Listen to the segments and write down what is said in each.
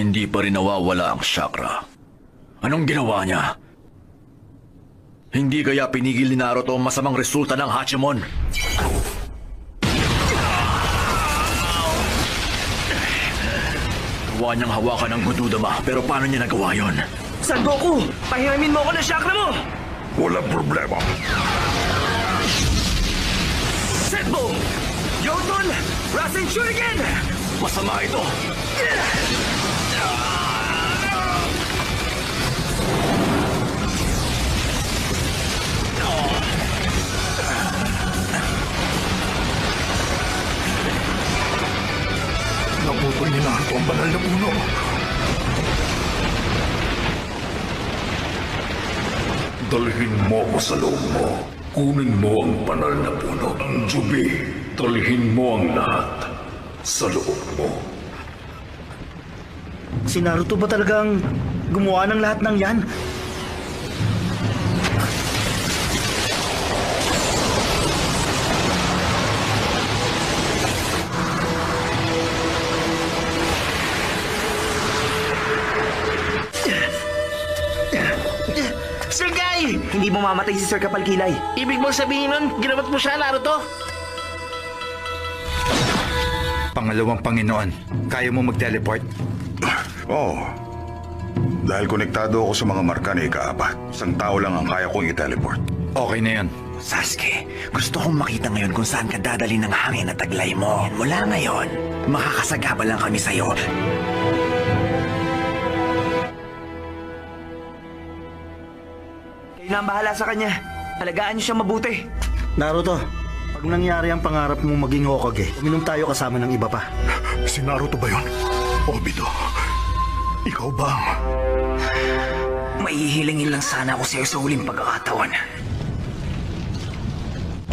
Hindi pa rin nawawala ang chakra. Anong ginawa niya? Hindi kaya pinigil ni Naruto ang masamang resulta ng Hachimon? Gawa niyang hawakan ng Gududama, pero paano niya nagawa yon? Son Goku, pahiramin mo ako ng chakra mo! Walang problema. Setbo! Yoton! Rasen Shuriken! Masama ito! Naputol ni Naruto ang banal na puno. Dalhin mo ako sa loob mo. Kunin mo ang banal na puno. Ang Jubi, dalhin mo ang lahat sa loob mo. Si Naruto ba talagang gumawa ng lahat ng yan? Sir Guy! Hindi mo mamatay si Sir Kapalkilay. Ibig mong sabihin nun, ginamot mo siya, Naruto? Pangalawang Panginoon, kaya mo mag-teleport? Oo. Dahil konektado ako sa mga marka na ikaapat. Isang tao lang ang kaya kong i-teleport. Okay na yan. Sasuke, gusto kong makita ngayon kung saan ka dadali ng hangin at taglay mo. Mula ngayon, makakasagaba lang kami sa'yo. Kayo na ang bahala sa kanya. Alagaan niyo siya mabuti. Naruto, pag nangyari ang pangarap mo maging Hokage, uminom tayo kasama ng iba pa. Si Naruto ba yun? Obito, ikaw ba ang... Mahihilingin lang sana ako sa'yo sa huling pagkakataon.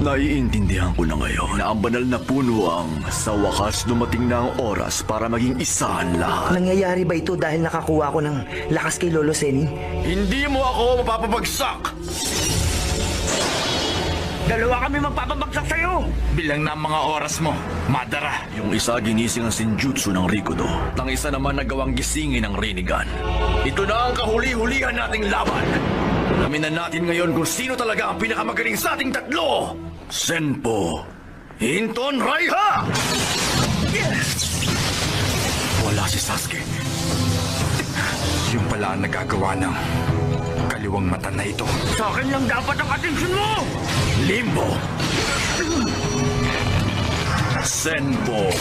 Naiintindihan ko na ngayon na ang banal na puno ang sa wakas dumating na ang oras para maging isa ang lahat. Nangyayari ba ito dahil nakakuha ko ng lakas kay Lolo Senny? Hindi mo ako mapapabagsak! Dalawa kami magpapabagsak sa'yo! Bilang na ang mga oras mo, Madara. Yung isa ginising ang Senjutsu ng Rikudo. Ang isa naman nagawang gisingin ng Rinnegan. Ito na ang kahuli-hulihan nating laban. Alamin na natin ngayon kung sino talaga ang pinakamagaling sa ating tatlo. Senpo Hinton Raiha! Wala si Sasuke. Yung pala ang nagagawa ng kaliwang mata na ito. Sa akin lang dapat ang atensyon mo! Limbo Senpo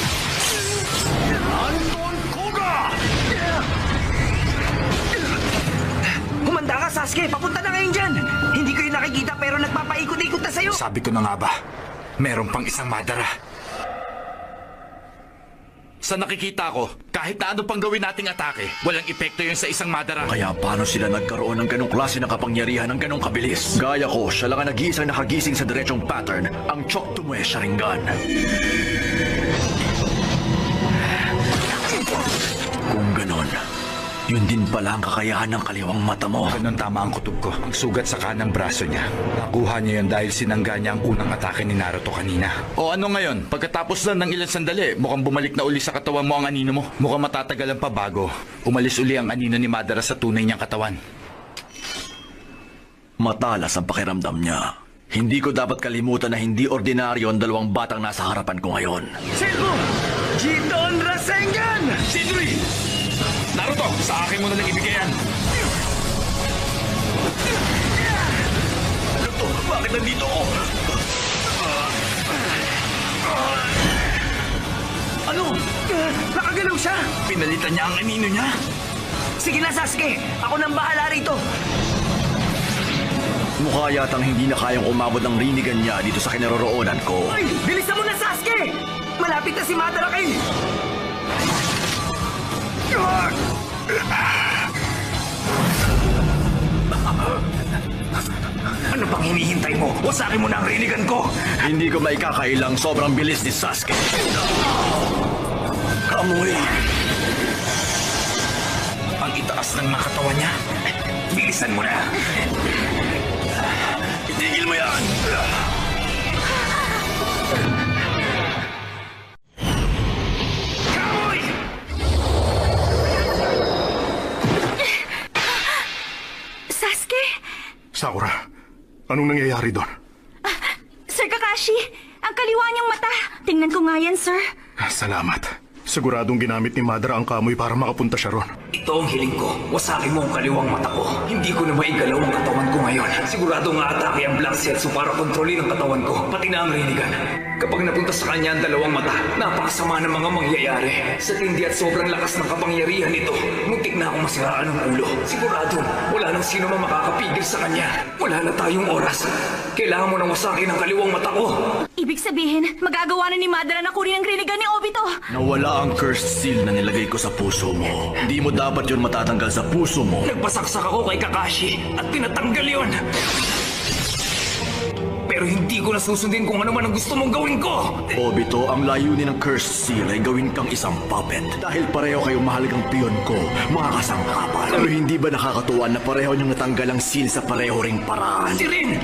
Anton Koga! Humanda ka, Sasuke! Papunta na ngayon dyan! Hindi ko yung nakikita pero nagpapaikot-ikot na sa'yo! Sabi ko na nga ba, meron pang isang Madara. Sa nakikita ko, kahit na ano pang gawin nating atake, walang epekto yun sa isang Madara. Kaya paano sila nagkaroon ng ganong klase ng kapangyarihan ng ganong kabilis? Gaya ko, siya lang ang nag-iisang nakagising sa diretsong pattern, ang Choktomoe Sharingan. Kung ganon, yun din pala ang kakayahan ng kaliwang mata mo. Ganun tama ang kutob ko. Ang sugat sa kanang braso niya. Nakuha niya yun dahil sinangga niya ang unang atake ni Naruto kanina. O ano ngayon? Pagkatapos lang ng ilang sandali, mukhang bumalik na uli sa katawan mo ang anino mo. Mukhang matatagalan pa bago umalis uli ang anino ni Madara sa tunay niyang katawan. Matalas ang pakiramdam niya. Hindi ko dapat kalimutan na hindi ordinaryo ang dalawang batang nasa harapan ko ngayon. Senpo! Jiton Rasengan! Sidri! Naruto, sa akin mo na lang ibigay yan. Ano to? Bakit nandito ako? Ano? Nakagalaw siya! Pinalitan niya ang anino niya. Sige na, Sasuke! Ako nang bahala rito! Mukha yatang hindi na kayang umabot ng Rinnegan niya dito sa kinaroroonan ko. Ay! Bilisan mo na, Sasuke! Malapit na si Madara kay... Ano pang hinihintay mo? Wasakin mo na ang Rinnegan ko! Hindi ko maikakailang sobrang bilis ni Sasuke. Kamuy! Ang itaas ng nakatawan niya. Bilisan mo na! Itigil mo yan! Kamuy! Anong nangyayari doon? Sir Kakashi, ang kaliwa niyang mata. Tingnan ko nga yan, sir. Salamat. Siguradong ginamit ni Madara ang kamoy para makapunta siya ron. Ito ang hiling ko. Wasakin mo ang kaliwang mata ko. Hindi ko na maigalaw ang katawan ko ngayon. Sigurado nga atake ang Black Zetsu para kontrolin ang katawan ko, pati na ang Rinnegan. Kapag napunta sa kanya ang dalawang mata, napakasama ng mga mangyayari. Sa tindi at sobrang lakas ng kapangyarihan nito, muntik na akong masiraan ang ulo. Sigurado, wala nang sino man makakapigil sa kanya. Wala na tayong oras. Kailangan mo nang wasakin ang kaliwang mata ko. Ibig sabihin, magagawa na ni Madara na kunin ang Rinnegan ni Obito. Nawala ang cursed seal na nilagay ko sa puso mo. Di mo dapat yun matatanggal sa puso mo. Nagpasaksak ako kay Kakashi at pinatanggal yon. Pero hindi ko na susundin kung ano man ang gusto mong gawin ko. Obito, ang layunin ng cursed seal ay gawin kang isang puppet. Dahil pareho kayong mahalagang piyon ko, mga kasangkapan. Pero hindi ba nakakatuwa na pareho niyong natanggal ang seal sa pareho ring paraan? Si Rin!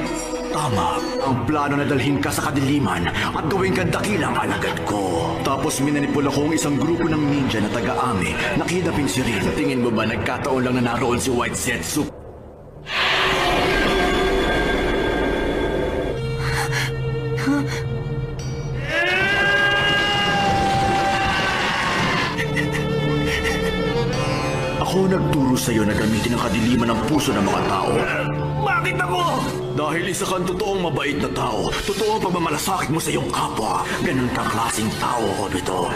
Tama, ang plano na dalhin ka sa kadiliman at gawin kang dakilang alagad ko. Tapos minanipula ko ang isang grupo ng ninja na taga-ame na kidnapin si Rin. Tingin mo ba nagkataon lang na naroon si White Zetsu? Ako nagturo sa'yo na gamitin ang kadiliman ng puso ng mga tao. Bakit ako? Dahil isa kang totoong mabait na tao. Totoo ang pagmamalasakit mo sa iyong kapwa. Ganun kang klaseng tao, Obito.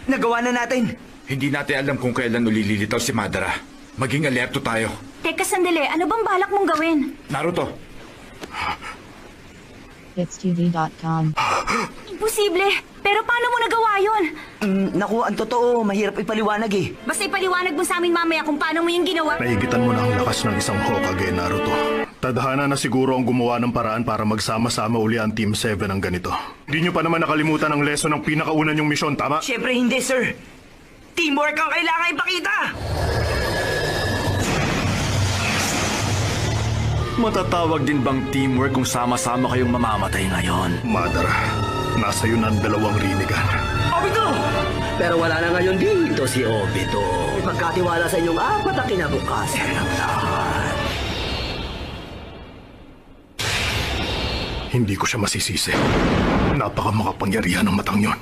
Nagawa na natin. Hindi natin alam kung kailan ulililitaw si Madara. Maging alerto tayo. Teka sandali, ano bang balak mong gawin? Naruto, HitsTV.com. Imposible! Pero paano mo nagawa yun? Naku, ang totoo, mahirap ipaliwanag eh. Basta ipaliwanag mo sa amin mamaya kung paano mo yung ginawa. Nahigitan mo na ang lakas ng isang Hokage, Naruto. Tadhana na siguro ang gumawa ng paraan para magsama-sama uli ang Team 7 ng ganito. Di nyo pa naman nakalimutan ang lesson ng pinakauna nyong misyon, tama? Siyempre hindi, sir. Teamwork ang kailangan ipakita! Matatawag din bang teamwork kung sama-sama kayong mamamatay ngayon? Madara, nasa iyo na ang dalawang Rinnegan. Obito! Pero wala na ngayon dito si Obito. Ipagkatiwala sa inyong apat na kinabukasan ng lahat. Hindi ko siya masisisi. Napaka makapangyarihan ng matang yon.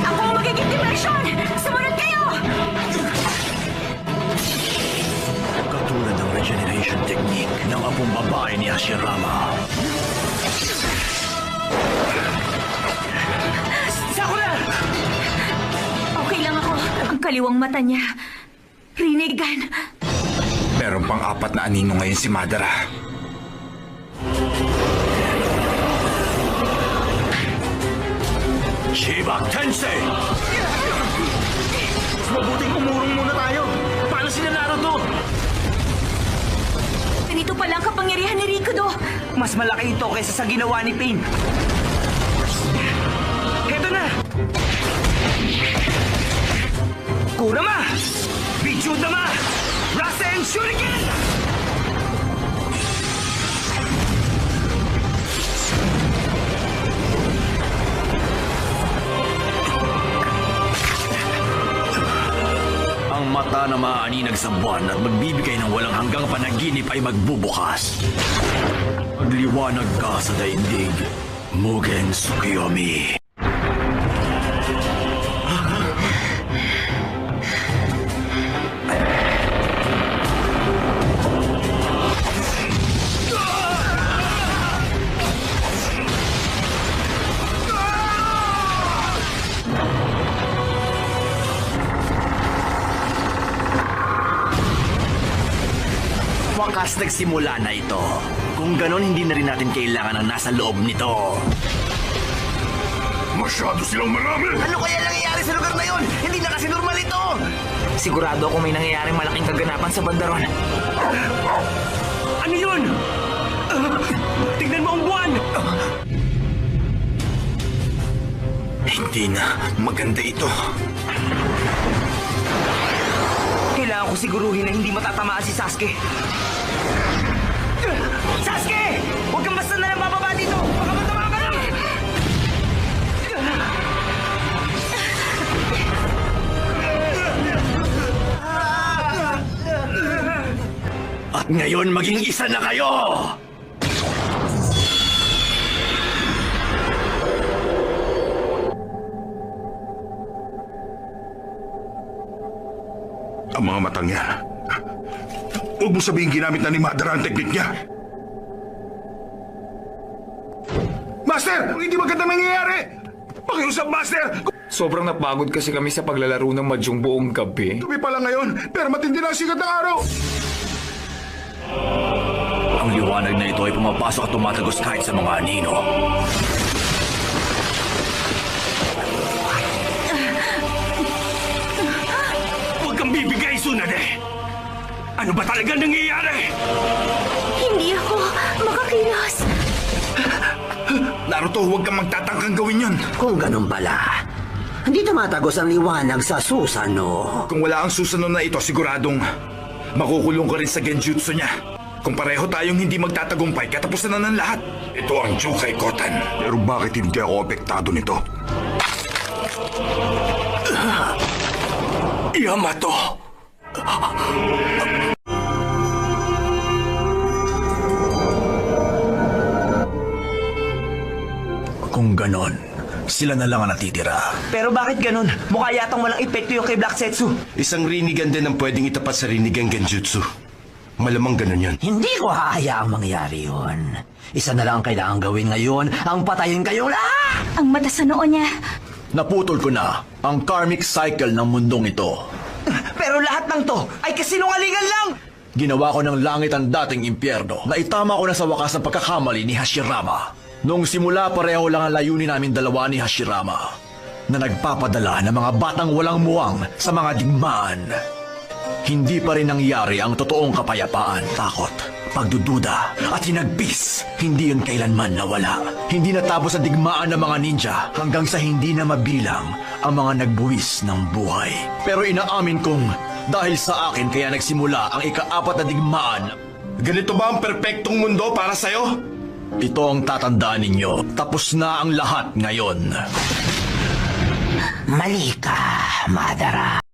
Ako ang magiging diversion! Sumunod kayo! Katulad ng regeneration technique ng apong babae ni Hashirama. Sakura! Okay lang ako. Ang kaliwang mata niya. Rinnegan. meron pang 4 na anino ngayon si Madara. Shiba Tensei! Mabuting umurong muna tayo. Paano sila Naruto? Ganito pala ang kapangyarihan ni Rikudo. Mas malaki ito kaysa sa ginawa ni Pain. Heto na! Kurama! Bichudama! Rasen Shuriken! Ang mata na maaaninag sa buwan at magbibigay ng walang hanggang panaginip ay magbubukas. Magliwanag ka sa daigdig, Mugen Tsukuyomi. Wakas nagsimula na ito. Kung ganon, hindi na rin natin kailangan ang nasa loob nito. Masyado silang marami! Ano kaya nangyayari sa lugar na yon? Hindi na kasi normal ito! Sigurado ako may nangyayaring malaking kaganapan sa bandaron. Ano yun? Tignan mo ang buwan! Hindi na maganda ito. Kailangan ko siguruhin na hindi matatamaan si Sasuke. Sasuke! Huwag kang basta nalang bababa dito! Baka matama ka lang! Ngayon maging isa na kayo! Ang mga matang yan. Huwag mo sabihin ginamit na ni Madara ang teknik niya. Master! Hindi maganda nangyayari! Pakiusap, Master! Sobrang napagod kasi kami sa paglalaro ng Mahjong buong gabi. Gabi pa lang ngayon, pero matindi na ang sikat ng araw! Ang liwanag na ito ay pumapasok at tumatagos kahit sa mga anino. Huwag kang bibigay, Tsunade! Ano ba talaga nangyayari? Hindi ako makakilos. Naruto, huwag kang magtatangkang gawin yun! Kung ganun pala, hindi tumatagos ang liwanag sa Susano. Kung wala ang Susano na ito, siguradong makukulong ka rin sa genjutsu niya. Kung pareho tayong hindi magtatagumpay, katapusan na ng lahat. Ito ang Jukai Kotan. Pero bakit hindi ako apektado nito? Yamato! Kung ganon, sila na lang ang natitira. Pero bakit ganun? Mukha yatang walang epekto yung kay Black Setsu. Isang Rinnegan din ang pwedeng itapat sa Rinnegan Genjutsu. Malamang ganun yun. Hindi ko hahayaang mangyari yun. Isa na lang ang kailangan gawin ngayon, ang patayin kayong lahat! Ang mata sa noo niya. Naputol ko na ang karmic cycle ng mundong ito. Pero lahat ng to ay kasinungalingan lang! Ginawa ko ng langit ang dating impyerno. Naitama ko na sa wakas ang pagkakamali ni Hashirama. Noong simula pareho lang ang layunin namin dalawa ni Hashirama na nagpapadala ng mga batang walang muwang sa mga digmaan. Hindi pa rin nangyari ang totoong kapayapaan, takot, pagdududa at hinagpis. Hindi yun kailanman nawala. Hindi natapos ang digmaan ng mga ninja hanggang sa hindi na mabilang ang mga nagbuwis ng buhay. Pero inaamin kong dahil sa akin kaya nagsimula ang ika-4 na digmaan. Ganito ba ang perpektong mundo para sa'yo? Ito ang tatandaan ninyo. Tapos na ang lahat ngayon. Mali ka, Madara.